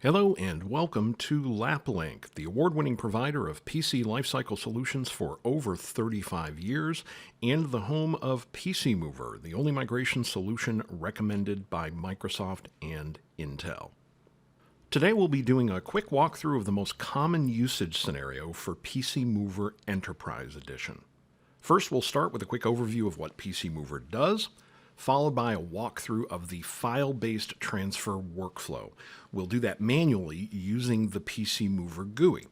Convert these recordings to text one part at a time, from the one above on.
Hello and welcome to Laplink, the award-winning provider of PC lifecycle solutions for over 35 years and the home of PCmover, the only migration solution recommended by Microsoft and Intel. Today we'll be doing a quick walkthrough of the most common usage scenario for PCmover Enterprise Edition. First, we'll start with a quick overview of what PCmover does, followed by a walkthrough of the file-based transfer workflow. We'll do that manually using the PCmover GUI.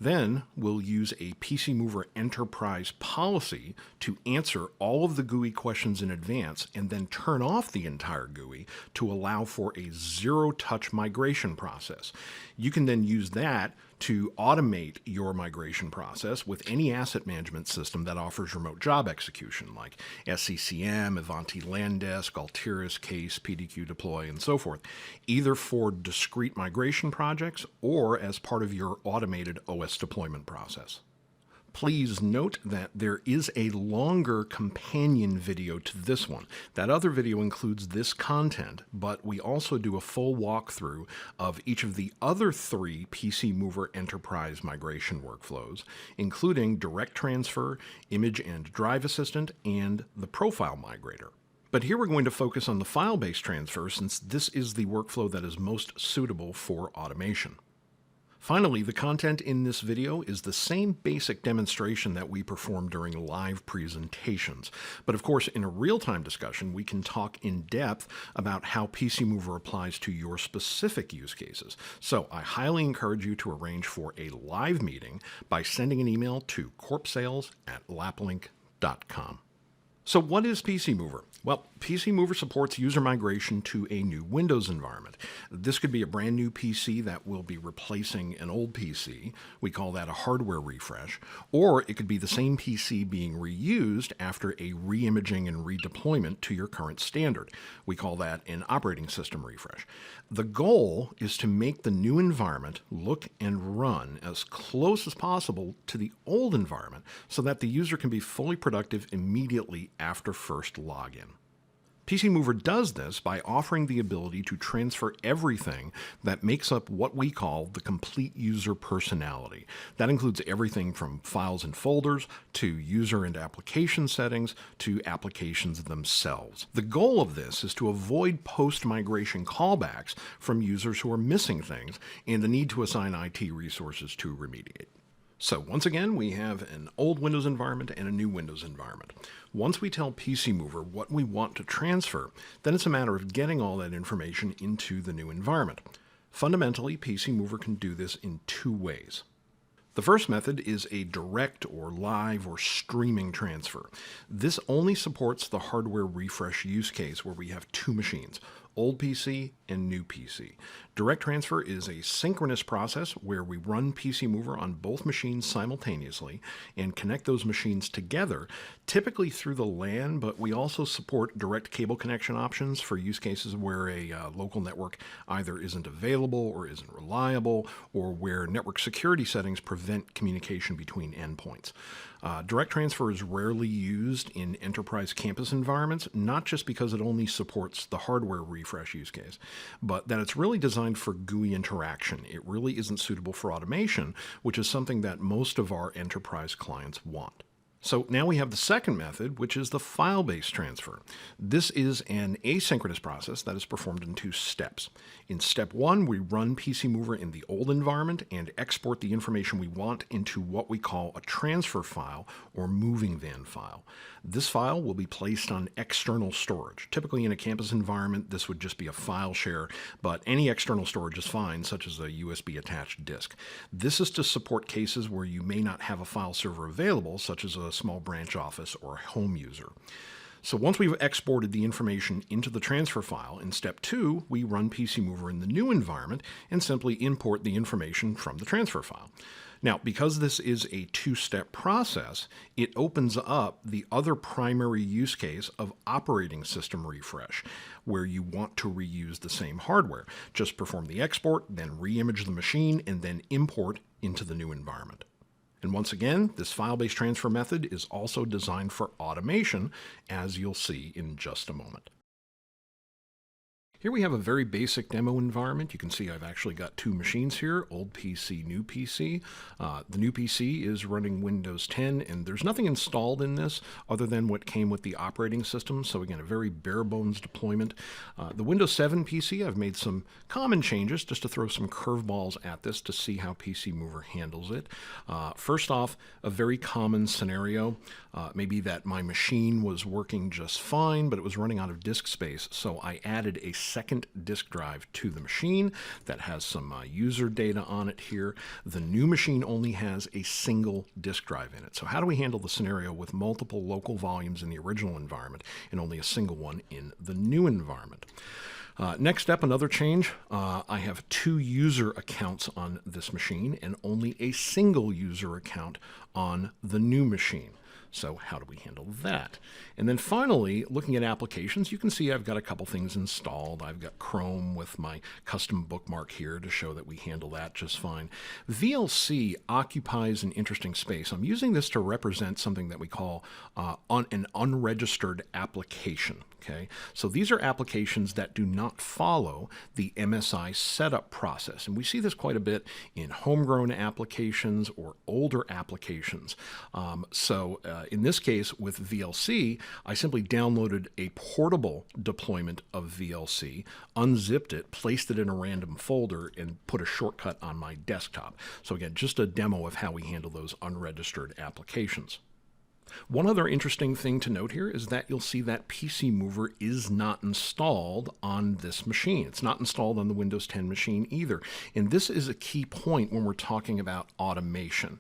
Then we'll use a PCmover Enterprise policy to answer all of the GUI questions in advance and then turn off the entire GUI to allow for a zero-touch migration process. You can then use that to automate your migration process with any asset management system that offers remote job execution like SCCM, Ivanti Landesk, Altiris, Case, PDQ Deploy, and so forth, either for discrete migration projects or as part of your automated OS deployment process. Please note that there is a longer companion video to this one. That other video includes this content, but we also do a full walkthrough of each of the other three PCmover Enterprise migration workflows, including Direct Transfer, Image and Drive Assistant, and the Profile Migrator. But here we're going to focus on the file-based transfer since this is the workflow that is most suitable for automation. Finally, the content in this video is the same basic demonstration that we perform during live presentations. But of course, in a real-time discussion, we can talk in depth about how PCmover applies to your specific use cases. So I highly encourage you to arrange for a live meeting by sending an email to corpsales@laplink.com. So what is PCmover? Well, PCmover supports user migration to a new Windows environment. This could be a brand new PC that will be replacing an old PC. We call that a hardware refresh. Or it could be the same PC being reused after a re-imaging and redeployment to your current standard. We call that an operating system refresh. The goal is to make the new environment look and run as close as possible to the old environment so that the user can be fully productive immediately after first login. PCmover does this by offering the ability to transfer everything that makes up what we call the complete user personality. That includes everything from files and folders to user and application settings to applications themselves. The goal of this is to avoid post-migration callbacks from users who are missing things and the need to assign IT resources to remediate. So once again, we have an old Windows environment and a new Windows environment. Once we tell PCmover what we want to transfer, then it's a matter of getting all that information into the new environment. Fundamentally, PCmover can do this in two ways. The first method is a direct or live or streaming transfer. This only supports the hardware refresh use case where we have two machines, old PC and new PC. Direct transfer is a synchronous process where we run PCmover on both machines simultaneously and connect those machines together, typically through the LAN, but we also support direct cable connection options for use cases where a local network either isn't available or isn't reliable, or where network security settings prevent communication between endpoints. Direct transfer is rarely used in enterprise campus environments, not just because it only supports the hardware refresh use case, but that it's really designed for GUI interaction. It really isn't suitable for automation, which is something that most of our enterprise clients want. So now we have the second method, which is the file-based transfer. This is an asynchronous process that is performed in two steps. In step one, we run PCmover in the old environment and export the information we want into what we call a transfer file or moving van file. This file will be placed on external storage. Typically in a campus environment, this would just be a file share, but any external storage is fine, such as a USB attached disk. This is to support cases where you may not have a file server available, such as a small branch office or a home user. So once we've exported the information into the transfer file, in step two, we run PCmover in the new environment and simply import the information from the transfer file. Now, because this is a two-step process, it opens up the other primary use case of operating system refresh, where you want to reuse the same hardware. Just perform the export, then re-image the machine, and then import into the new environment. And once again, this file-based transfer method is also designed for automation, as you'll see in just a moment. Here we have a very basic demo environment. You can see I've actually got two machines here, old PC, new PC. The new PC is running Windows 10, and there's nothing installed in this other than what came with the operating system. So again, a very bare bones deployment. The Windows 7 PC, I've made some common changes just to throw some curveballs at this to see how PCmover handles it. First off, a very common scenario, maybe that my machine was working just fine, but it was running out of disk space. So I added a second disk drive to the machine that has some user data on it here. The new machine only has a single disk drive in it. So how do we handle the scenario with multiple local volumes in the original environment and only a single one in the new environment? Next step, another change. I have two user accounts on this machine and only a single user account on the new machine. So how do we handle that? And then finally, looking at applications, you can see I've got a couple things installed. I've got Chrome with my custom bookmark here to show that we handle that just fine. VLC occupies an interesting space. I'm using this to represent something that we call an unregistered application. Okay, so these are applications that do not follow the MSI setup process. And we see this quite a bit in homegrown applications or older applications. In this case with VLC, I simply downloaded a portable deployment of VLC, unzipped it, placed it in a random folder, and put a shortcut on my desktop. So again, just a demo of how we handle those unregistered applications. One other interesting thing to note here is that you'll see that PCmover is not installed on this machine. It's not installed on the Windows 10 machine either. And this is a key point when we're talking about automation.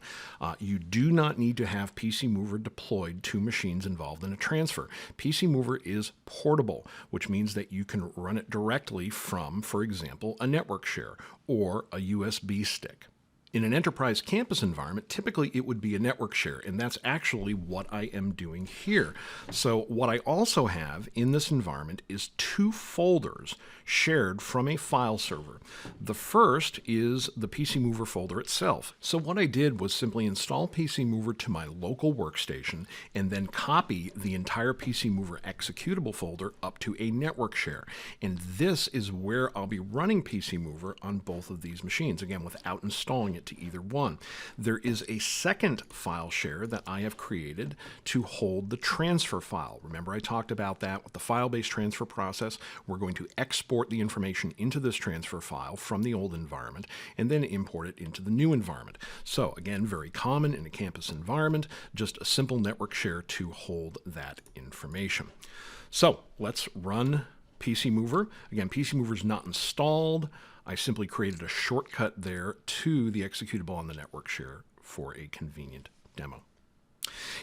You do not need to have PCmover deployed to machines involved in a transfer. PCmover is portable, which means that you can run it directly from, for example, a network share or a USB stick. In an enterprise campus environment, typically it would be a network share, and that's actually what I am doing here. So what I also have in this environment is two folders shared from a file server. The first is the PCmover folder itself. So what I did was simply install PCmover to my local workstation and then copy the entire PCmover executable folder up to a network share. And this is where I'll be running PCmover on both of these machines, again, without installing it to either one. There is a second file share that I have created to hold the transfer file. Remember I talked about that with the file-based transfer process. We're going to export the information into this transfer file from the old environment and then import it into the new environment. So again, very common in a campus environment, just a simple network share to hold that information. So let's run PCmover. Again, PCmover is not installed. I simply created a shortcut there to the executable on the network share for a convenient demo.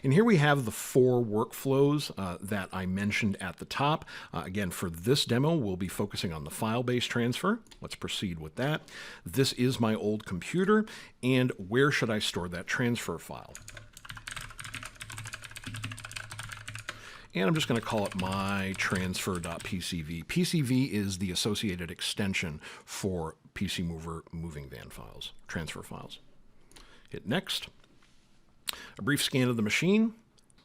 And here we have the four workflows that I mentioned at the top. Again, for this demo, we'll be focusing on the file-based transfer. Let's proceed with that. This is my old computer, and where should I store that transfer file? And I'm just going to call it my transfer.pcv. PCV is the associated extension for PCmover moving van files, transfer files. Hit next. A brief scan of the machine.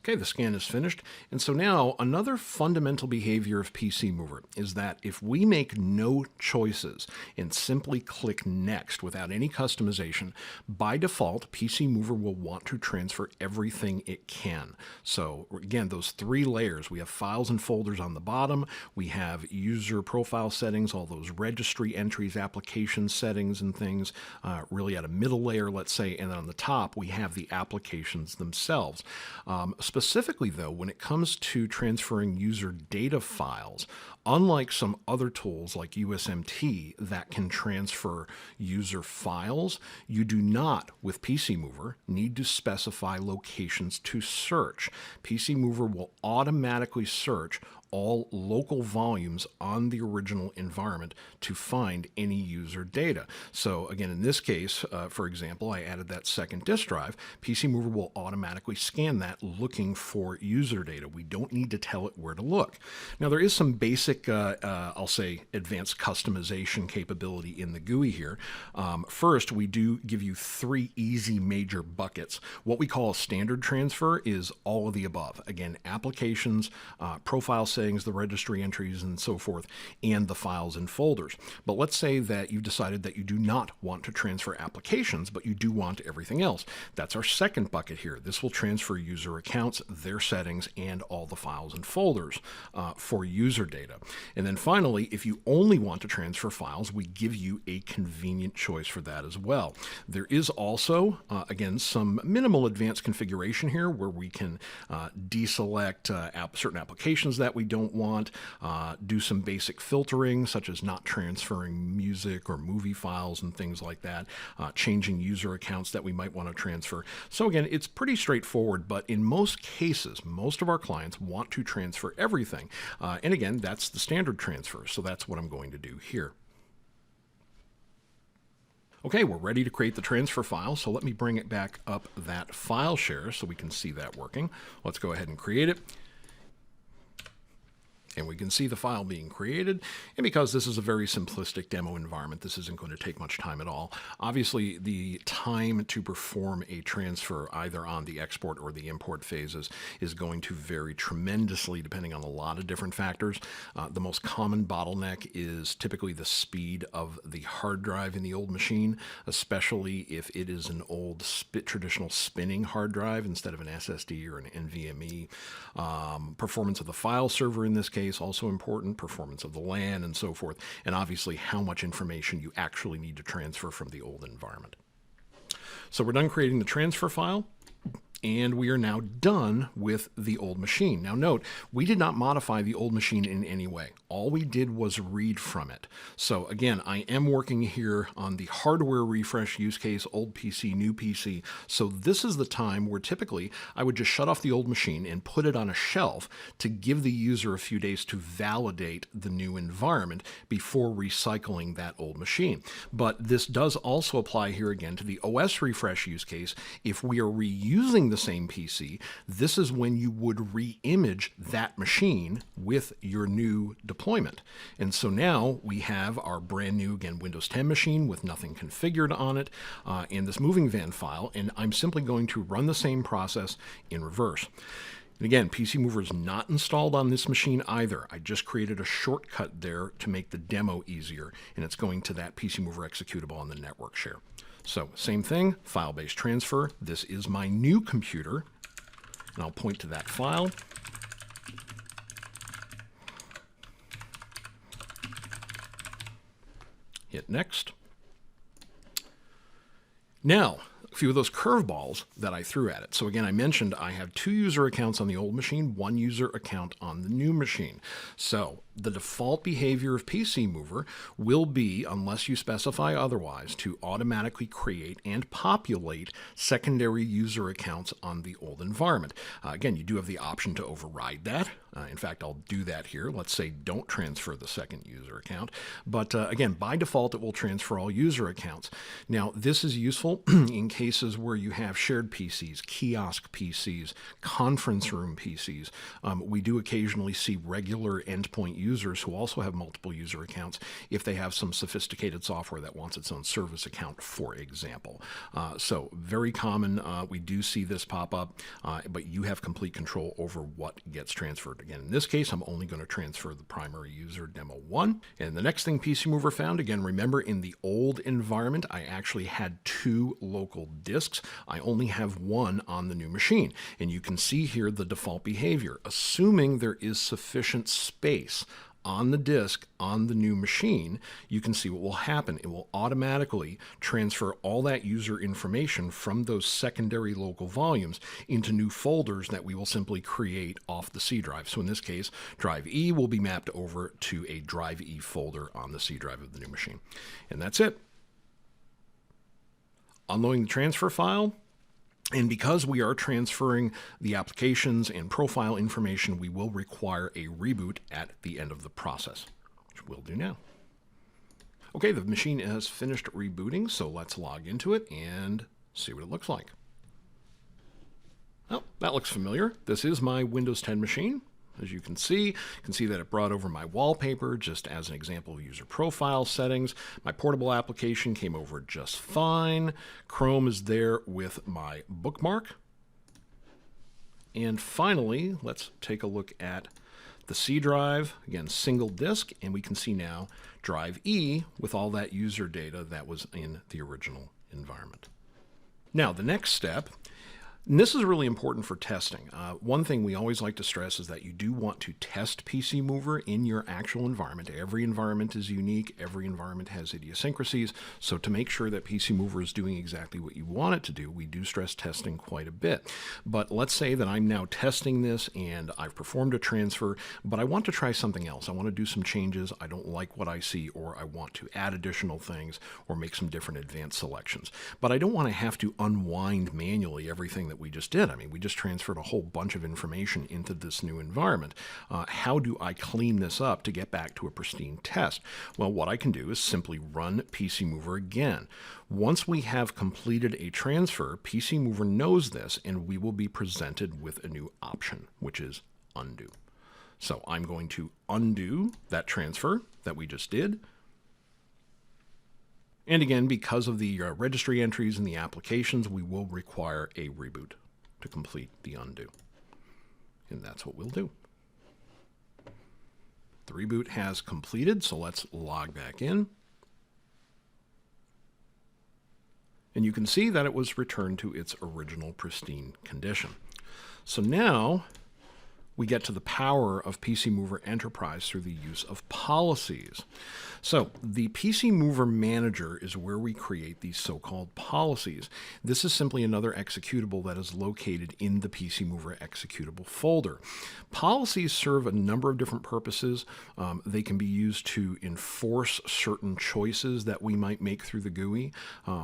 Okay, the scan is finished. And so now another fundamental behavior of PCmover is that if we make no choices and simply click next without any customization, by default, PCmover will want to transfer everything it can. So again, those three layers, we have files and folders on the bottom, we have user profile settings, all those registry entries, application settings and things, really at a middle layer, let's say, and then on the top, we have the applications themselves. Specifically, though, when it comes to transferring user data files, unlike some other tools like USMT that can transfer user files, you do not, with PCmover, need to specify locations to search. PCmover will automatically search all local volumes on the original environment to find any user data. So again, in this case, for example, I added that second disk drive. PCmover will automatically scan that looking for user data. We don't need to tell it where to look. Now, there is some basic, I'll say, advanced customization capability in the GUI here. First, we do give you three easy major buckets. What we call a standard transfer is all of the above. Again, applications, profile settings, settings, the registry entries, and so forth, and the files and folders. But let's say that you've decided that you do not want to transfer applications, but you do want everything else. That's our second bucket here. This will transfer user accounts, their settings, and all the files and folders for user data. And then finally, if you only want to transfer files, we give you a convenient choice for that as well. There is also, again, some minimal advanced configuration here where we can deselect certain applications that we don't want, do some basic filtering, such as not transferring music or movie files and things like that, changing user accounts that we might want to transfer. So again, it's pretty straightforward, but in most cases, most of our clients want to transfer everything. And again, that's the standard transfer, so that's what I'm going to do here. Okay, we're ready to create the transfer file, so let me bring it back up that file share so we can see that working. Let's go ahead and create it. And we can see the file being created. And because this is a very simplistic demo environment, this isn't going to take much time at all. Obviously, the time to perform a transfer either on the export or the import phases is going to vary tremendously depending on a lot of different factors. The most common bottleneck is typically the speed of the hard drive in the old machine, especially if it is an old traditional spinning hard drive instead of an SSD or an NVMe. Performance of the file server in this case also important, performance of the LAN and so forth, and obviously how much information you actually need to transfer from the old environment. So we're done creating the transfer file, and we are now done with the old machine. Now note, we did not modify the old machine in any way. All we did was read from it. So again, I am working here on the hardware refresh use case, old PC, new PC. So this is the time where typically I would just shut off the old machine and put it on a shelf to give the user a few days to validate the new environment before recycling that old machine. But this does also apply here again to the OS refresh use case. If we are reusing the same PC, this is when you would re-image that machine with your new deployment. And so now we have our brand new, again, Windows 10 machine with nothing configured on it in this moving van file, and I'm simply going to run the same process in reverse. And again, PCmover is not installed on this machine either. I just created a shortcut there to make the demo easier, and it's going to that PCmover executable on the network share. So same thing, file-based transfer. This is my new computer, and I'll point to that file. Hit next. Now, a few of those curveballs that I threw at it. So again, I mentioned I have 2 user accounts on the old machine, 1 user account on the new machine. So the default behavior of PCmover will be, unless you specify otherwise, to automatically create and populate secondary user accounts on the old environment. Again, you do have the option to override that. In fact, I'll do that here. Let's say don't transfer the second user account. But again, by default, it will transfer all user accounts. Now, this is useful in cases where you have shared PCs, kiosk PCs, conference room PCs. We do occasionally see regular endpoint users who also have multiple user accounts if they have some sophisticated software that wants its own service account, for example. So very common. We do see this pop up, but you have complete control over what gets transferred. Again, in this case, I'm only going to transfer the primary user demo 1. And the next thing PCmover found, again, remember in the old environment, I actually had 2 local disks. I only have 1 on the new machine. And you can see here the default behavior. Assuming there is sufficient space on the disk on the new machine, you can see what will happen. It will automatically transfer all that user information from those secondary local volumes into new folders that we will simply create off the C drive. So in this case, drive E will be mapped over to a drive E folder on the C drive of the new machine. And that's it. Unloading the transfer file. And because we are transferring the applications and profile information, we will require a reboot at the end of the process, which we'll do now. Okay, the machine has finished rebooting, so let's log into it and see what it looks like. Well, that looks familiar. This is my Windows 10 machine. As you can see that it brought over my wallpaper just as an example of user profile settings. My portable application came over just fine. Chrome is there with my bookmark. And finally, let's take a look at the C drive, again, single disk, and we can see now drive E with all that user data that was in the original environment. Now, the next step, and this is really important for testing. One thing we always like to stress is that you do want to test PCmover in your actual environment. Every environment is unique. Every environment has idiosyncrasies. So to make sure that PCmover is doing exactly what you want it to do, we do stress testing quite a bit. But let's say that I'm now testing this and I've performed a transfer, but I want to try something else. I want to do some changes. I don't like what I see, or I want to add additional things or make some different advanced selections. But I don't want to have to unwind manually everything that we just did. I mean, we just transferred a whole bunch of information into this new environment. How do I clean this up to get back to a pristine test? Well, what I can do is simply run PCmover again. Once we have completed a transfer, PCmover knows this, and we will be presented with a new option, which is undo. So I'm going to undo that transfer that we just did. And again, because of the registry entries and the applications, we will require a reboot to complete the undo. And that's what we'll do. The reboot has completed, so let's log back in. And you can see that it was returned to its original pristine condition. So now we get to the power of PCmover Enterprise through the use of policies. So the PCmover Manager is where we create these so-called policies. This is simply another executable that is located in the PCmover executable folder. Policies serve a number of different purposes. They can be used to enforce certain choices that we might make through the GUI.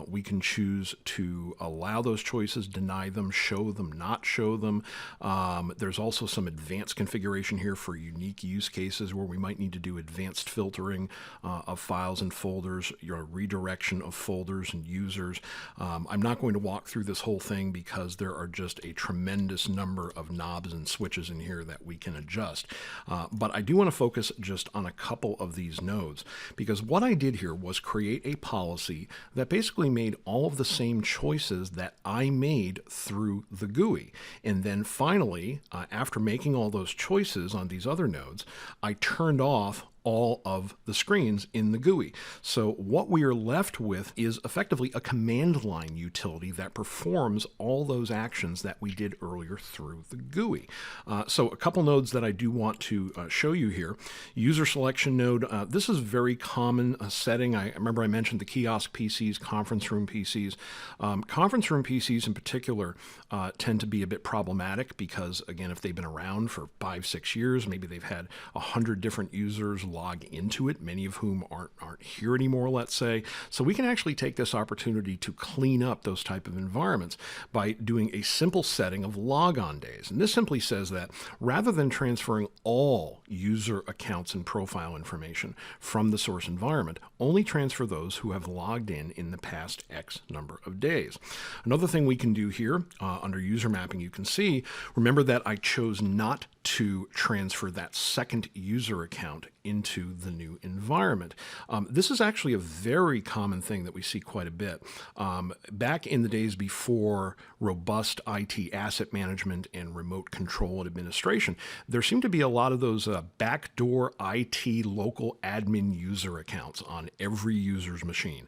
We can choose to allow those choices, deny them, show them, not show them. There's also some advanced configuration here for unique use cases where we might need to do advanced filtering of files and folders, your redirection of folders and users. I'm not going to walk through this whole thing because there are just a tremendous number of knobs and switches in here that we can adjust. But I do want to focus just on a couple of these nodes, because what I did here was create a policy that basically made all of the same choices that I made through the GUI. And then finally, after making all those choices on these other nodes, I turned off all of the screens in the GUI. So what we are left with is effectively a command line utility that performs all those actions that we did earlier through the GUI. So a couple nodes that I do want to show you here. User selection node. This is a very common setting. I remember I mentioned the kiosk PCs, conference room PCs. Conference room PCs in particular tend to be a bit problematic because, again, if they've been around for 5-6 years, maybe they've had 100 different users log into it, many of whom aren't here anymore, let's say. So we can actually take this opportunity to clean up those type of environments by doing a simple setting of logon days. And this simply says that rather than transferring all user accounts and profile information from the source environment, only transfer those who have logged in the past X number of days. Another thing we can do here under user mapping, you can see, remember that I chose not to transfer that second user account into the new environment. This is actually a very common thing that we see quite a bit. Back in the days before robust IT asset management and remote control and administration, there seemed to be a lot of those backdoor IT local admin user accounts on every user's machine.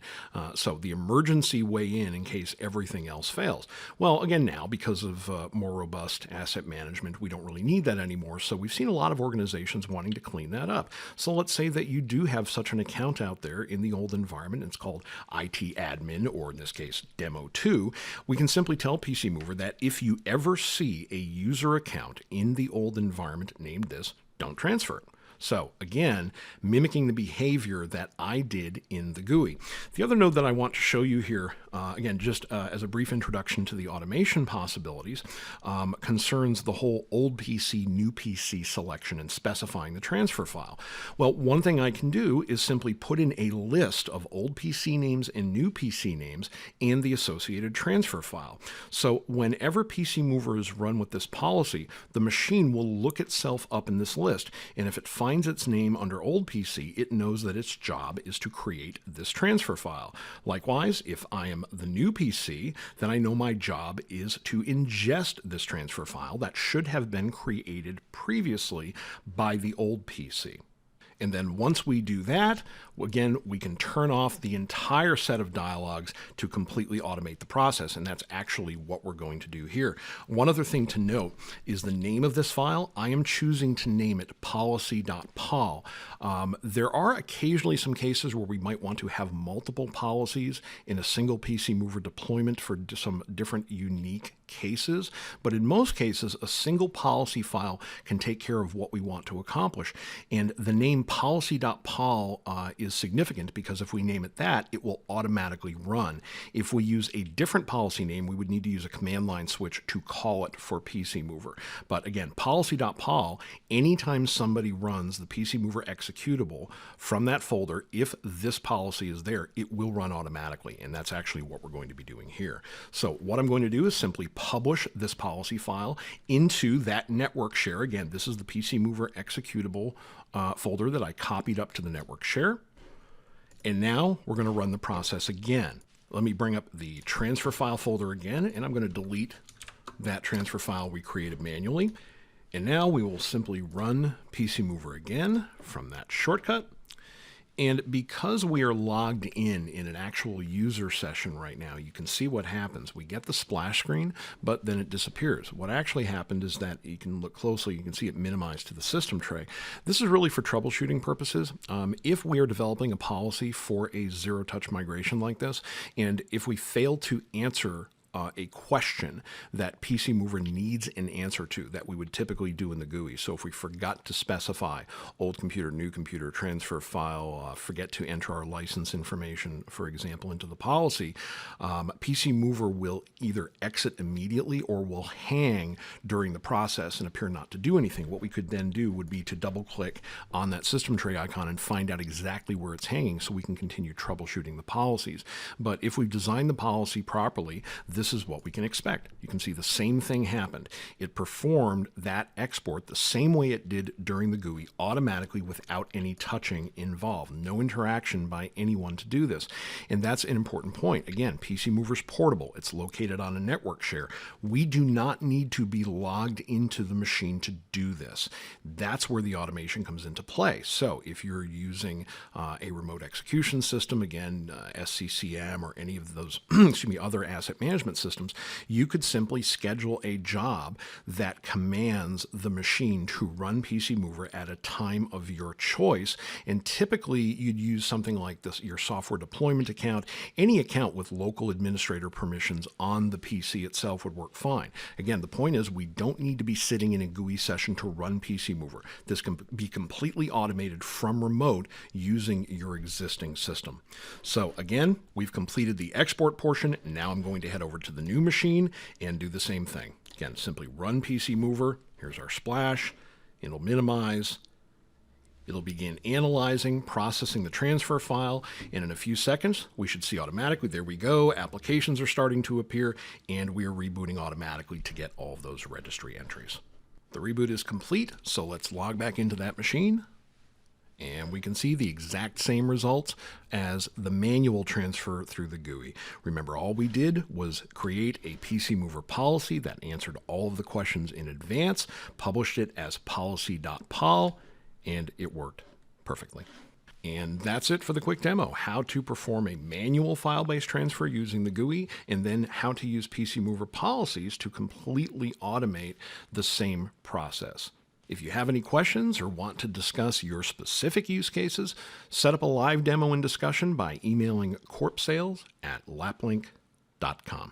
So the emergency way in case everything else fails. Well, again, now because of more robust asset management, we don't really need that anymore. So we've seen a lot of organizations wanting to clean that up. So let's say that you do have such an account out there in the old environment. It's called IT admin, or in this case, demo 2. We can simply tell PCmover that if you ever see a user account in the old environment named this, don't transfer it. So again, mimicking the behavior that I did in the GUI. The other node that I want to show you here, again, just as a brief introduction to the automation possibilities, concerns the whole old PC, new PC selection and specifying the transfer file. Well, one thing I can do is simply put in a list of old PC names and new PC names and the associated transfer file. So whenever PCmover is run with this policy, the machine will look itself up in this list, and if it finds finds its name under old PC, it knows that its job is to create this transfer file. Likewise, if I am the new PC, then I know my job is to ingest this transfer file that should have been created previously by the old PC. And then once we do that, again, we can turn off the entire set of dialogues to completely automate the process. And that's actually what we're going to do here. One other thing to note is the name of this file. I am choosing to name it policy.pol. There are occasionally some cases where we might want to have multiple policies in a single PCmover deployment for some different unique cases, but in most cases, a single policy file can take care of what we want to accomplish. And the name policy.pol is significant because if we name it that, it will automatically run. If we use a different policy name, we would need to use a command line switch to call it for PCmover. But again, policy.pol, anytime somebody runs the PCmover executable from that folder, if this policy is there, it will run automatically. And that's actually what we're going to be doing here. So what I'm going to do is simply publish this policy file into that network share. Again, this is the PCmover executable folder that I copied up to the network share. And now we're going to run the process again. Let me bring up the transfer file folder again, and I'm going to delete that transfer file we created manually. And now we will simply run PCmover again from that shortcut. And because we are logged in an actual user session right now, you can see what happens. We get the splash screen, but then it disappears. What actually happened is that you can look closely, you can see it minimized to the system tray. This is really for troubleshooting purposes. If we are developing a policy for a zero-touch migration like this, and if we fail to answer a question that PCmover needs an answer to that we would typically do in the GUI. So if we forgot to specify old computer, new computer, transfer file, forget to enter our license information, for example, into the policy, PCmover will either exit immediately or will hang during the process and appear not to do anything. What we could then do would be to double click on that system tray icon and find out exactly where it's hanging so we can continue troubleshooting the policies. But if we've designed the policy properly, this is what we can expect. You can see the same thing happened. It performed that export the same way it did during the GUI, automatically without any touching involved. No interaction by anyone to do this. And that's an important point. Again, PCmover's portable. It's located on a network share. We do not need to be logged into the machine to do this. That's where the automation comes into play. So if you're using a remote execution system, again, SCCM or any of those other asset management systems, you could simply schedule a job that commands the machine to run PCmover at a time of your choice. And typically you'd use something like this, your software deployment account. Any account with local administrator permissions on the PC itself would work fine. Again, the point is we don't need to be sitting in a GUI session to run PCmover. This can be completely automated from remote using your existing system. So again, we've completed the export portion. Now I'm going to head over to the new machine and do the same thing. Again, simply run PCmover. Here's our splash. It'll minimize. It'll begin analyzing, processing the transfer file, and in a few seconds, we should see automatically, there we go, applications are starting to appear, and we are rebooting automatically to get all of those registry entries. The reboot is complete, so let's log back into that machine. And we can see the exact same results as the manual transfer through the GUI. Remember, all we did was create a PCmover policy that answered all of the questions in advance, published it as policy.pol, and it worked perfectly. And that's it for the quick demo, how to perform a manual file-based transfer using the GUI, and then how to use PCmover policies to completely automate the same process. If you have any questions or want to discuss your specific use cases, set up a live demo and discussion by emailing corpsales@laplink.com.